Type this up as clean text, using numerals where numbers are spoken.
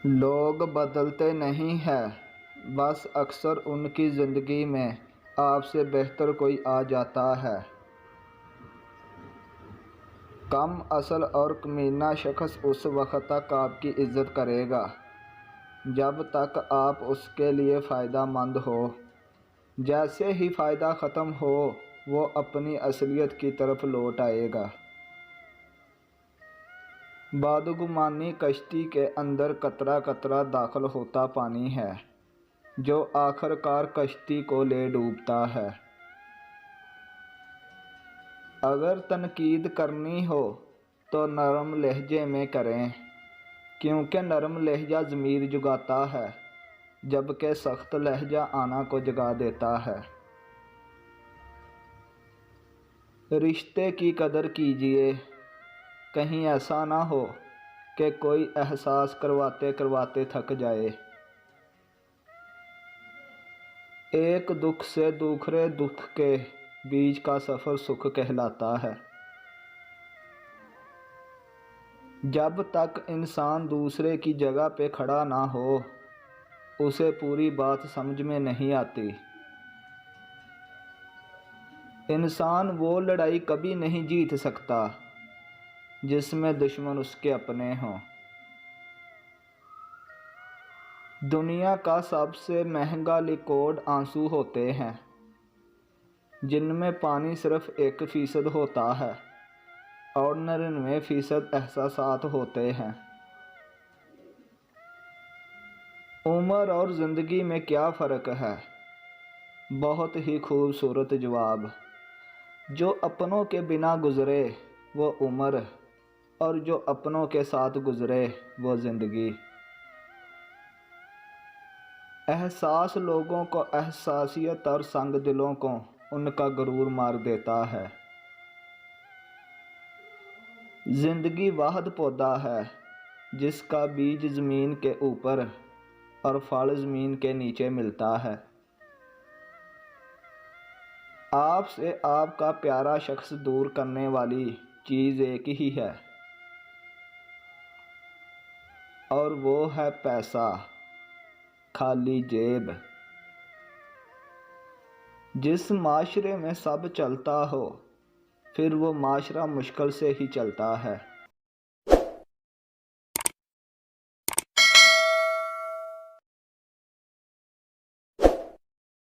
لوگ بدلتے نہیں ہیں، بس اکثر ان کی زندگی میں آپ سے بہتر کوئی آ جاتا ہے۔ کم اصل اور کمینہ شخص اس وقت تک آپ کی عزت کرے گا جب تک آپ اس کے لیے فائدہ مند ہو۔ جیسے ہی فائدہ ختم ہو، وہ اپنی اصلیت کی طرف لوٹ آئے گا۔ بدگمانی کشتی کے اندر قطرہ قطرہ داخل ہوتا پانی ہے جو آخر کار کشتی کو لے ڈوبتا ہے۔ اگر تنقید کرنی ہو تو نرم لہجے میں کریں، کیونکہ نرم لہجہ ضمیر جگاتا ہے جبکہ سخت لہجہ آنا کو جگا دیتا ہے۔ رشتے کی قدر کیجیے، کہیں ایسا نہ ہو کہ کوئی احساس کرواتے کرواتے تھک جائے۔ ایک دکھ سے دوسرے دکھ کے بیچ کا سفر سکھ کہلاتا ہے۔ جب تک انسان دوسرے کی جگہ پہ کھڑا نہ ہو، اسے پوری بات سمجھ میں نہیں آتی۔ انسان وہ لڑائی کبھی نہیں جیت سکتا جس میں دشمن اس کے اپنے ہوں۔ دنیا کا سب سے مہنگا لیکوڈ آنسو ہوتے ہیں، جن میں پانی صرف 1% ہوتا ہے اور 99% احساسات ہوتے ہیں۔ عمر اور زندگی میں کیا فرق ہے؟ بہت ہی خوبصورت جواب۔ جو اپنوں کے بنا گزرے وہ عمر، اور جو اپنوں کے ساتھ گزرے وہ زندگی۔ احساس لوگوں کو احساسیت اور سنگ دلوں کو ان کا غرور مار دیتا ہے۔ زندگی واحد پودا ہے جس کا بیج زمین کے اوپر اور پھل زمین کے نیچے ملتا ہے۔ آپ سے آپ کا پیارا شخص دور کرنے والی چیز ایک ہی ہے، اور وہ ہے پیسہ، خالی جیب۔ جس معاشرے میں سب چلتا ہو، پھر وہ معاشرہ مشکل سے ہی چلتا ہے۔